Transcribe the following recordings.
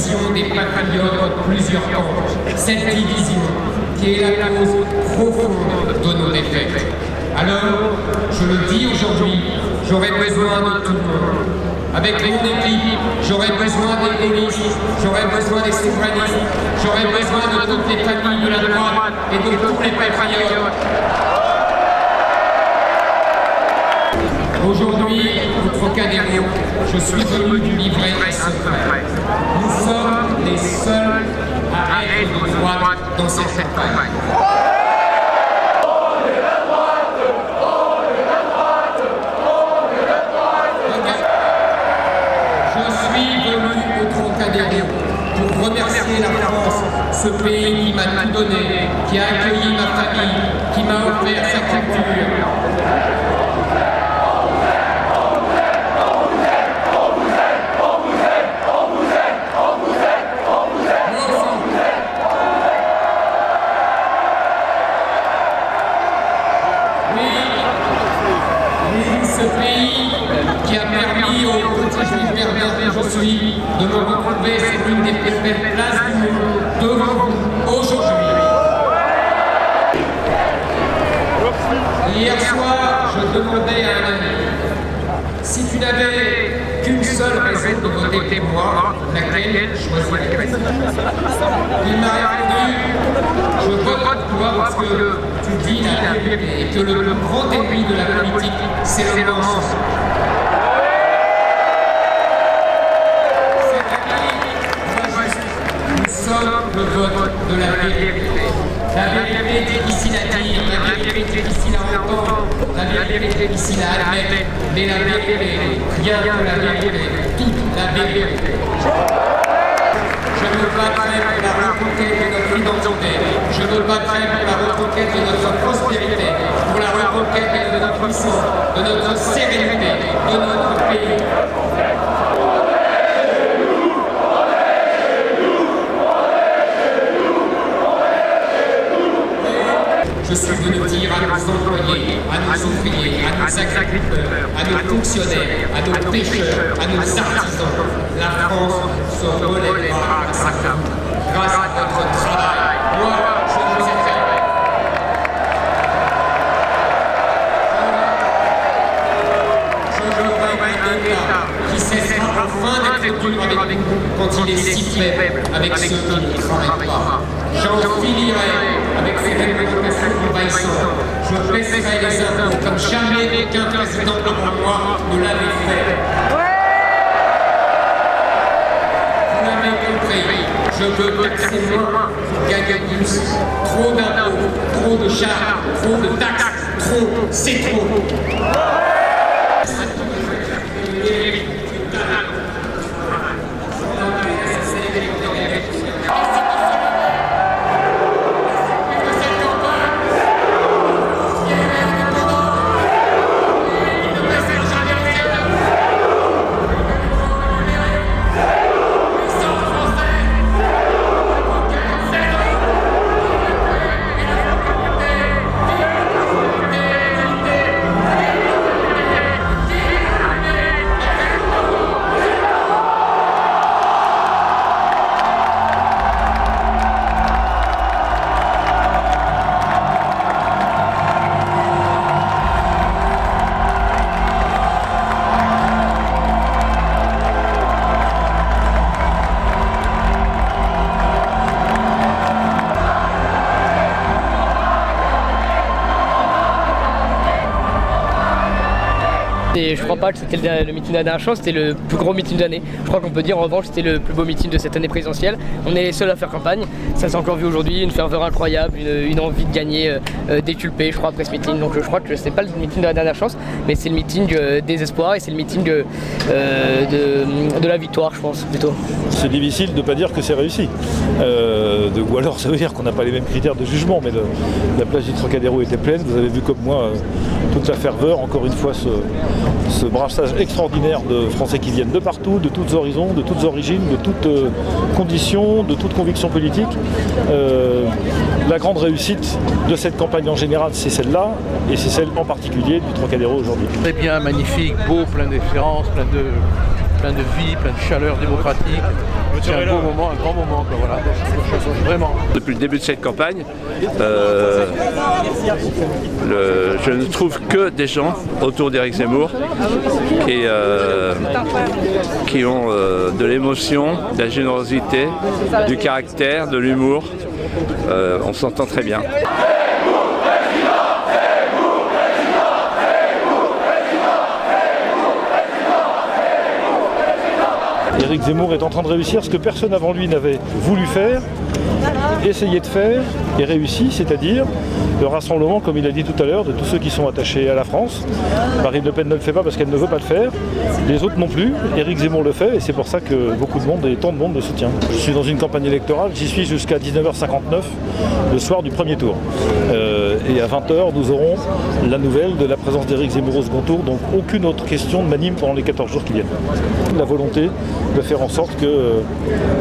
division des patriotes en plusieurs camps. Cette division qui est la cause profonde de nos défaites. Alors, je le dis aujourd'hui, j'aurai besoin de tout le monde. Avec mon équipe, j'aurai besoin des gaullistes, j'aurai besoin des souverainistes, j'aurai besoin de toutes les familles de la droite et de tous les patriotes. Aujourd'hui, au Trocadéro, je suis venu du livret un secret. Nous sommes les seuls à être de droite dans cette campagne. Pour remercier la France, ce pays qui m'a tout donné, qui a accueilli ma famille, qui m'a offert sa culture. Oui, ce pays qui a permis aux petits juifs berbères que je suis de me retrouver sur une des plus belles places du monde devant vous aujourd'hui. Hier soir, je demandais à un ami, si tu n'avais qu'une seule raison de voter pour moi, laquelle choisirais-tu? Il m'a répondu, je vote pour toi parce que tu dis la vérité et que le grand ennemi de la politique, c'est le mensonge. Nous sommes le vote de la vérité. La vérité est difficile à dire, la vérité est difficile à entendre, la vérité est difficile à admettre, mais la vérité, rien que la vérité, toute la vérité. Je me battrai pour la reconquête de notre identité, je me battrai pour la reconquête de notre prospérité, pour la reconquête de notre puissance, de notre sérénité, de notre pays. Je suis venu dire à nos employés, à nos ouvriers, à nos agriculteurs, à nos fonctionnaires, à nos pêcheurs, à nos artisans, la France se relèvera grâce à vous, grâce à votre travail. Moi, je vous aiderai. Je voudrais un État qui cessera enfin d'être dur avec vous quand il est si faible avec ceux qui ne travaillent pas. J'en finirai avec ces revendications envahissantes. Je baisserai les impôts comme jamais aucun président avant moi ne l'avait fait. Vous l'avez compris, je veux taxer moins, gagner plus. Trop d'impôts, trop de charges, trop de taxes, trop, c'est trop. Et je crois pas que c'était le meeting de la dernière chance, c'était le plus gros meeting de l'année. Je crois qu'on peut dire en revanche c'était le plus beau meeting de cette année présidentielle. On est les seuls à faire campagne, ça s'est encore vu aujourd'hui, une ferveur incroyable, une envie de gagner déculpée je crois après ce meeting. Donc je crois que c'est pas le meeting de la dernière chance, mais c'est le meeting des espoirs et c'est le meeting de la victoire je pense plutôt. C'est difficile de ne pas dire que c'est réussi. Ou alors ça veut dire qu'on n'a pas les mêmes critères de jugement, mais la plage du Trocadéro était pleine, vous avez vu comme moi toute la ferveur, encore une fois ce brassage extraordinaire de Français qui viennent de partout, de tous horizons, de toutes origines, de toutes conditions, de toutes convictions politiques. La grande réussite de cette campagne en général, c'est celle-là, et c'est celle en particulier du Trocadéro aujourd'hui. Très bien, magnifique, beau, plein d'espérance, plein de vie, plein de chaleur démocratique. C'est un beau moment, un grand moment, quoi, voilà. Vraiment. Depuis le début de cette campagne, je ne trouve que des gens autour d'Éric Zemmour qui ont de l'émotion, de la générosité, du caractère, de l'humour. On s'entend très bien. Éric Zemmour est en train de réussir ce que personne avant lui n'avait voulu faire, essayé de faire et réussi, c'est-à-dire le rassemblement, comme il a dit tout à l'heure, de tous ceux qui sont attachés à la France. Marine Le Pen ne le fait pas parce qu'elle ne veut pas le faire, les autres non plus. Éric Zemmour le fait et c'est pour ça que beaucoup de monde et tant de monde le soutient. Je suis dans une campagne électorale, j'y suis jusqu'à 19h59 le soir du premier tour. Et à 20h, nous aurons la nouvelle de la présence d'Éric Zemmour au second tour, donc aucune autre question ne m'anime pendant les 14 jours qui viennent. La volonté de faire en sorte que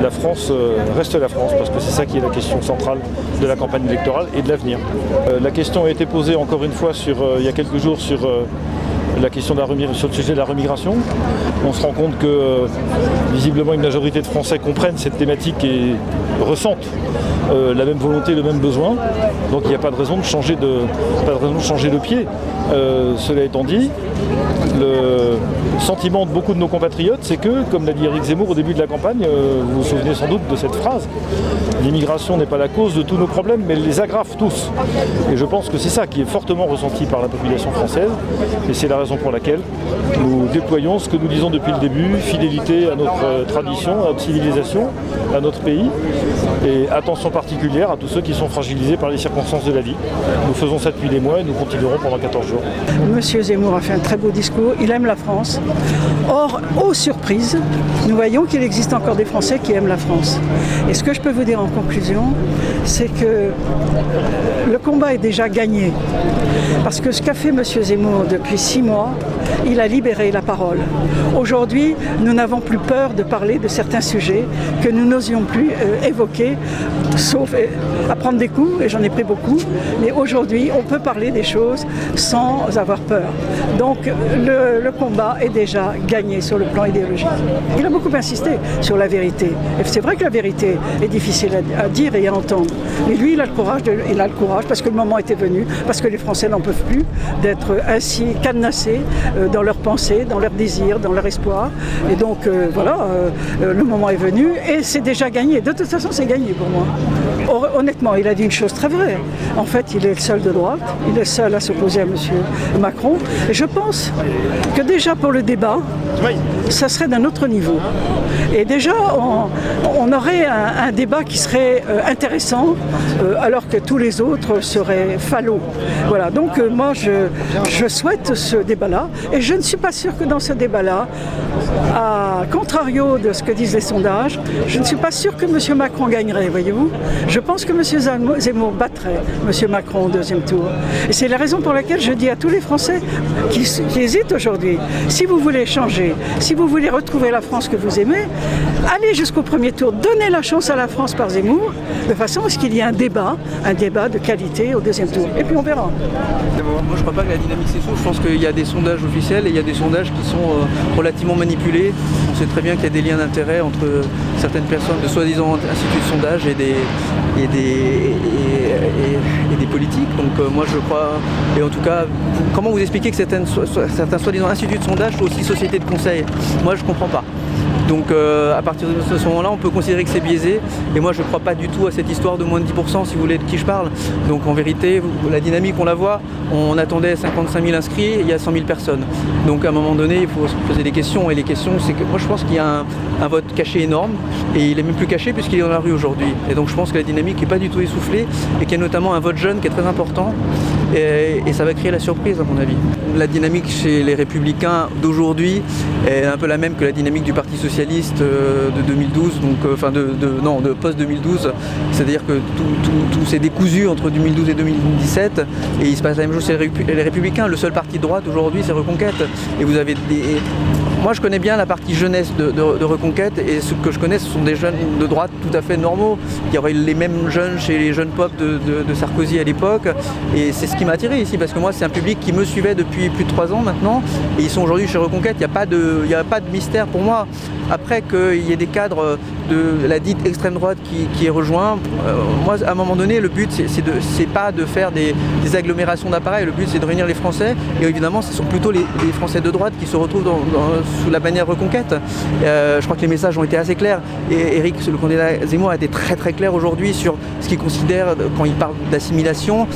la France reste la France, parce que c'est ça qui est la question centrale de la campagne électorale et de l'avenir. La question a été posée encore une fois il y a quelques jours sur la question sur le sujet de la remigration. On se rend compte que visiblement une majorité de Français comprennent cette thématique et ressentent la même volonté, le même besoin. Donc il n'y a pas de raison de changer de pied. Cela étant dit, le sentiment de beaucoup de nos compatriotes, c'est que, comme l'a dit Éric Zemmour au début de la campagne, vous vous souvenez sans doute de cette phrase, l'immigration n'est pas la cause de tous nos problèmes, mais elle les aggrave tous. Et je pense que c'est ça qui est fortement ressenti par la population française, et c'est la raison pour laquelle nous déployons ce que nous disons depuis le début, fidélité à notre tradition, à notre civilisation, à notre pays, et attention particulière à tous ceux qui sont fragilisés par les circonstances de la vie. Nous faisons ça depuis des mois et nous continuerons pendant 14 jours. Monsieur Zemmour a fait un très beau discours, il aime la France. Or, aux surprises, nous voyons qu'il existe encore des Français qui aiment la France. Et ce que je peux vous dire en conclusion, c'est que le combat est déjà gagné. Parce que ce qu'a fait monsieur Zemmour depuis 6 mois, il a libéré la parole. Aujourd'hui, nous n'avons plus peur de parler de certains sujets que nous n'osions plus évoquer, sauf à prendre des coups, et j'en ai pris beaucoup. Mais aujourd'hui, on peut parler des choses sans avoir peur. Donc le combat est déjà gagné sur le plan idéologique. Il a beaucoup insisté sur la vérité. Et c'est vrai que la vérité est difficile à dire et à entendre. Mais lui, il a le courage parce que le moment était venu, parce que les Français n'en peuvent plus d'être ainsi cadenassés dans leurs pensées, dans leurs désirs, dans leur espoir. Et donc le moment est venu et c'est déjà gagné. De toute façon, c'est gagné pour moi. Honnêtement, il a dit une chose très vraie. En fait, il est le seul de droite, il est le seul à s'opposer à M. Macron. Et je pense que déjà pour le débat, ça serait d'un autre niveau. Et déjà, on aurait un débat qui serait intéressant, alors que tous les autres seraient fallot. Voilà, donc moi, je souhaite ce débat-là. Et je ne suis pas sûre que dans ce débat-là, à contrario de ce que disent les sondages, je ne suis pas sûre que M. Macron gagnerait, voyez-vous. Je pense que M. Zemmour battrait M. Macron au deuxième tour. Et c'est la raison pour laquelle je dis à tous les Français qui hésitent aujourd'hui, si vous voulez changer, si vous voulez retrouver la France que vous aimez, allez jusqu'au premier tour, donnez la chance à la France par Zemmour, de façon à ce qu'il y ait un débat de qualité au deuxième tour. Et puis on verra. Moi je crois pas que la dynamique s'essouffle, je pense qu'il y a des sondages officiels et il y a des sondages qui sont relativement manipulés. On sait très bien qu'il y a des liens d'intérêt entre certaines personnes de soi-disant instituts de sondage et des politiques. Donc moi je crois, et en tout cas, comment vous expliquez que certains soi-disant instituts de sondage sont aussi sociétés de conseil? Moi je comprends pas. Donc à partir de ce moment-là, on peut considérer que c'est biaisé. Et moi, je ne crois pas du tout à cette histoire de moins de 10%, si vous voulez, de qui je parle. Donc en vérité, la dynamique, on la voit. On attendait 55 000 inscrits, et il y a 100 000 personnes. Donc à un moment donné, il faut se poser des questions. Et les questions, c'est que moi, je pense qu'il y a un vote caché énorme. Et il est même plus caché puisqu'il est dans la rue aujourd'hui. Et donc je pense que la dynamique n'est pas du tout essoufflée. Et qu'il y a notamment un vote jeune qui est très important. Et ça va créer la surprise, à mon avis. La dynamique chez les Républicains d'aujourd'hui est un peu la même que la dynamique du Parti Socialiste de 2012, donc, de post-2012. C'est-à-dire que tout s'est décousu entre 2012 et 2017. Et il se passe la même chose chez les Républicains. Le seul parti de droite aujourd'hui, c'est Reconquête. Et vous avez moi je connais bien la partie jeunesse de Reconquête, et ce que je connais, ce sont des jeunes de droite tout à fait normaux. Il y aurait les mêmes jeunes chez les jeunes pop de Sarkozy à l'époque, et c'est ce qui m'a attiré ici, parce que moi c'est un public qui me suivait depuis plus de 3 ans maintenant, et ils sont aujourd'hui chez Reconquête. Il n'y a pas de mystère pour moi. Après qu'il y ait des cadres de la dite extrême droite qui est rejoint, moi à un moment donné le but c'est pas de faire des agglomérations d'appareils, le but c'est de réunir les Français, et évidemment ce sont plutôt les Français de droite qui se retrouvent sous la bannière Reconquête. Je crois que les messages ont été assez clairs, et Éric, le candidat Zemmour, a été très très clair aujourd'hui sur ce qu'il considère quand il parle d'assimilation.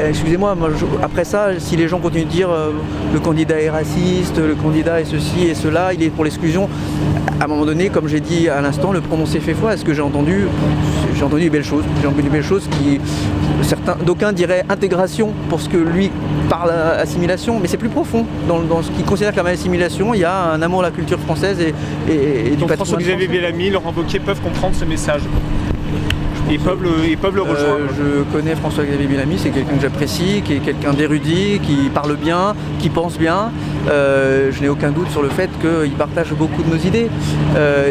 Excusez-moi, après ça, si les gens continuent de dire le candidat est raciste, le candidat est ceci et cela, il est pour l'exclusion, à un moment donné, comme j'ai dit à l'instant, le prononcé fait foi. Est-ce que j'ai entendu des belles choses. J'ai entendu des belles choses qui, d'aucuns diraient intégration pour ce que lui parle assimilation, mais c'est plus profond. Dans ce qu'il considère comme assimilation, il y a un amour de la culture française et du patrimoine. François-Xavier Bellamy, Laurent Wauquiez peuvent comprendre ce message. Ils peuvent le rejoindre. Je connais François-Xavier Bellamy, c'est quelqu'un que j'apprécie, qui est quelqu'un d'érudit, qui parle bien, qui pense bien. Je n'ai aucun doute sur le fait qu'il partage beaucoup de nos idées.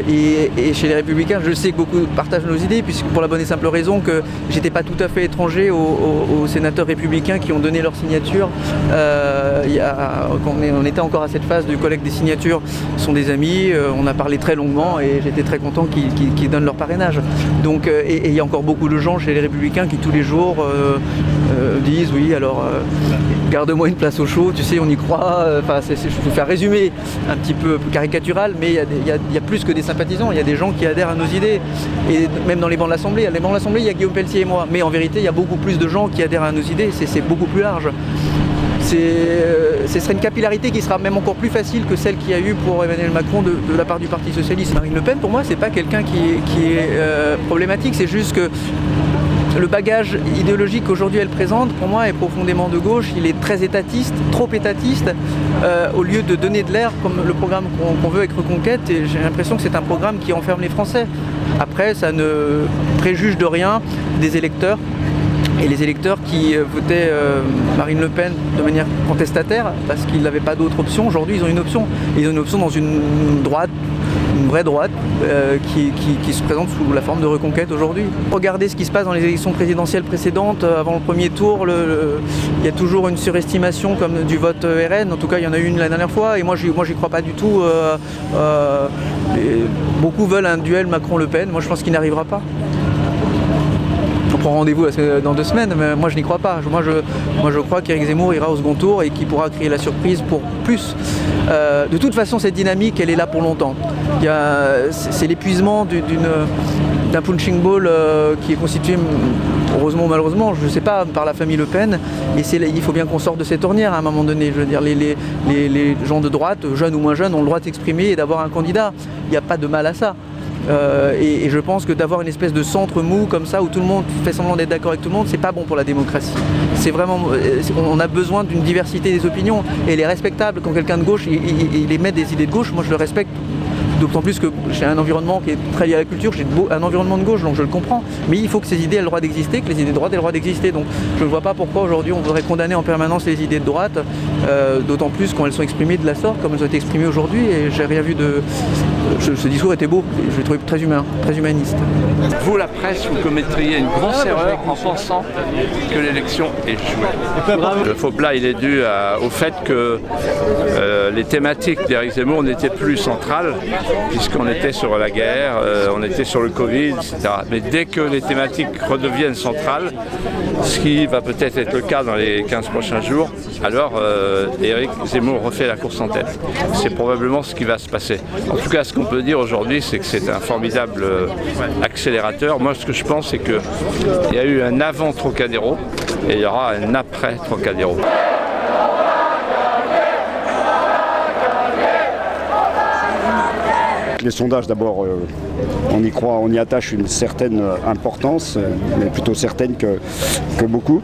Et chez les Républicains, je sais que beaucoup partagent nos idées, puisque pour la bonne et simple raison que j'étais pas tout à fait étranger aux sénateurs républicains qui ont donné leur signature. Quand on était encore à cette phase du collecte des signatures, ce sont des amis, on a parlé très longuement et j'étais très content qu'ils donnent leur parrainage. Donc, et il y a encore beaucoup de gens chez les Républicains qui tous les jours disent oui, alors garde-moi une place au chaud, tu sais, on y croit. Je peux faire résumer un petit peu caricatural, mais il y a plus que des sympathisants, il y a des gens qui adhèrent à nos idées, et même dans les bancs de l'Assemblée. Les bancs de l'Assemblée, il y a Guillaume Pelletier et moi, mais en vérité, il y a beaucoup plus de gens qui adhèrent à nos idées, c'est beaucoup plus large. Ce serait une capillarité qui sera même encore plus facile que celle qu'il y a eu pour Emmanuel Macron de la part du Parti Socialiste. Marine Le Pen, pour moi, c'est pas quelqu'un qui est problématique, c'est juste que le bagage idéologique qu'aujourd'hui elle présente, pour moi, est profondément de gauche. Il est très étatiste, trop étatiste, au lieu de donner de l'air comme le programme qu'on veut avec Reconquête. Et j'ai l'impression que c'est un programme qui enferme les Français. Après, ça ne préjuge de rien des électeurs. Et les électeurs qui votaient Marine Le Pen de manière contestataire, parce qu'ils n'avaient pas d'autre option, aujourd'hui ils ont une option. Ils ont une option dans une droite, une vraie droite, qui se présente sous la forme de Reconquête aujourd'hui. Regardez ce qui se passe dans les élections présidentielles précédentes. Avant le premier tour, il y a toujours une surestimation comme du vote RN. En tout cas, il y en a eu une la dernière fois, et moi j'y crois pas du tout. Beaucoup veulent un duel Macron-Le Pen. Moi je pense qu'il n'arrivera pas. On prend rendez-vous dans 2 semaines, mais moi je n'y crois pas. Moi je crois qu'Éric Zemmour ira au second tour et qu'il pourra créer la surprise pour plus. De toute façon, cette dynamique, elle est là pour longtemps. C'est l'épuisement d'un punching ball qui est constitué, heureusement ou malheureusement, je ne sais pas, par la famille Le Pen. Et il faut bien qu'on sorte de cette ornière à un moment donné. Je veux dire, les gens de droite, jeunes ou moins jeunes, ont le droit de s'exprimer et d'avoir un candidat. Il n'y a pas de mal à ça. Et je pense que d'avoir une espèce de centre mou comme ça, où tout le monde fait semblant d'être d'accord avec tout le monde, c'est pas bon pour la démocratie. On a besoin d'une diversité des opinions, et elle est respectable. Quand quelqu'un de gauche il émet des idées de gauche, moi je le respecte. D'autant plus que j'ai un environnement qui est très lié à la culture, j'ai un environnement de gauche, donc je le comprends. Mais il faut que ces idées aient le droit d'exister, que les idées de droite aient le droit d'exister. Donc je ne vois pas pourquoi aujourd'hui on voudrait condamner en permanence les idées de droite, d'autant plus quand elles sont exprimées de la sorte, comme elles ont été exprimées aujourd'hui. Et j'ai rien vu de... Ce discours était beau, je l'ai trouvé très humain, très humaniste. Vous, la presse, vous commettriez une grosse erreur en pensant que l'élection est jouée. Le faux plat, il est dû au fait que les thématiques d'Éric Zemmour n'étaient plus centrales, puisqu'on était sur la guerre, on était sur le Covid, etc. Mais dès que les thématiques redeviennent centrales, ce qui va peut-être être le cas dans les 15 prochains jours, alors Éric Zemmour refait la course en tête. C'est probablement ce qui va se passer. En tout cas, ce qu'on peut dire aujourd'hui, c'est que c'est un formidable accélérateur. Moi, ce que je pense, c'est qu'il y a eu un avant Trocadéro et il y aura un après Trocadéro. Les sondages, d'abord, on y croit, on y attache une certaine importance, mais plutôt certaine que beaucoup.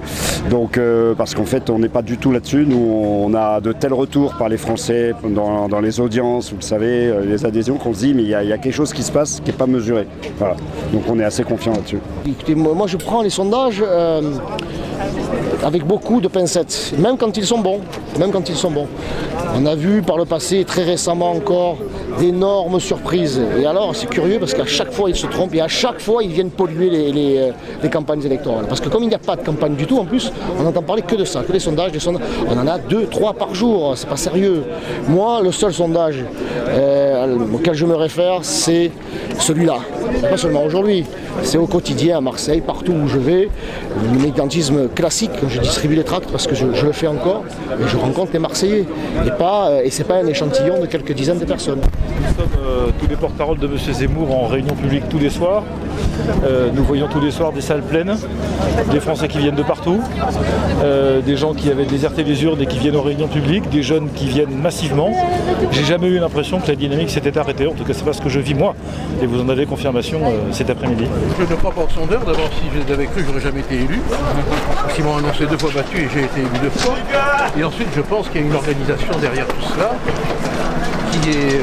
Donc, parce qu'en fait, on n'est pas du tout là-dessus. Nous, on a de tels retours par les Français dans les audiences, vous le savez, les adhésions, qu'on se dit, mais il y a quelque chose qui se passe qui n'est pas mesuré. Voilà. Donc, on est assez confiant là-dessus. Écoutez, moi, je prends les sondages avec beaucoup de pincettes, même quand ils sont bons. On a vu par le passé, très récemment encore, d'énormes surprises. Et alors, c'est curieux parce qu'à chaque fois, ils se trompent et à chaque fois, ils viennent polluer les campagnes électorales. Parce que comme il n'y a pas de campagne du tout, en plus, on n'entend parler que de ça, que des sondages. On en a 2, 3 par jour, c'est pas sérieux. Moi, le seul sondage auquel je me réfère, c'est celui-là. Pas seulement aujourd'hui, c'est au quotidien à Marseille, partout où je vais. Le militantisme classique, je distribue les tracts parce que je le fais encore, et je rencontre les Marseillais. Et c'est pas un échantillon de quelques dizaines de personnes. Nous sommes tous les porte-paroles de M. Zemmour en réunion publique tous les soirs. Nous voyons tous les soirs des salles pleines, des Français qui viennent de partout, des gens qui avaient déserté les urnes et qui viennent aux réunions publiques, des jeunes qui viennent massivement. J'ai jamais eu l'impression que la dynamique s'était arrêtée, en tout cas c'est pas ce que je vis moi, et vous en avez confirmation cet après-midi. Je ne crois pas aux sondeurs, d'abord si je les avais cru, j'aurais jamais été élu. Parce qu'ils m'ont annoncé 2 fois battu et j'ai été élu 2 fois. Et ensuite je pense qu'il y a une organisation derrière tout cela qui est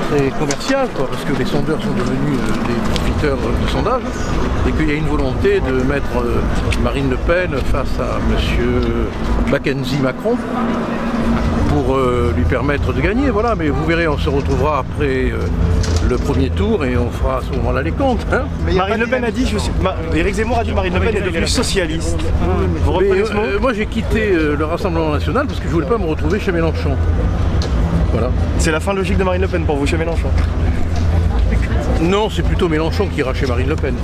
très commercial, parce que les sondeurs sont devenus des profiteurs de sondage et qu'il y a une volonté de mettre Marine Le Pen face à M. Mackenzie Macron pour lui permettre de gagner. Voilà, mais vous verrez, on se retrouvera après le premier tour et on fera à ce moment-là les comptes. Hein. Marine Le Pen a dit, Éric Zemmour a dit Marine Le Pen est devenue socialiste. Vous reprenez ce mot ? Moi j'ai quitté le Rassemblement National parce que je ne voulais pas me retrouver chez Mélenchon. Voilà. C'est la fin logique de Marine Le Pen pour vous chez Mélenchon? Non, c'est plutôt Mélenchon qui ira chez Marine Le Pen.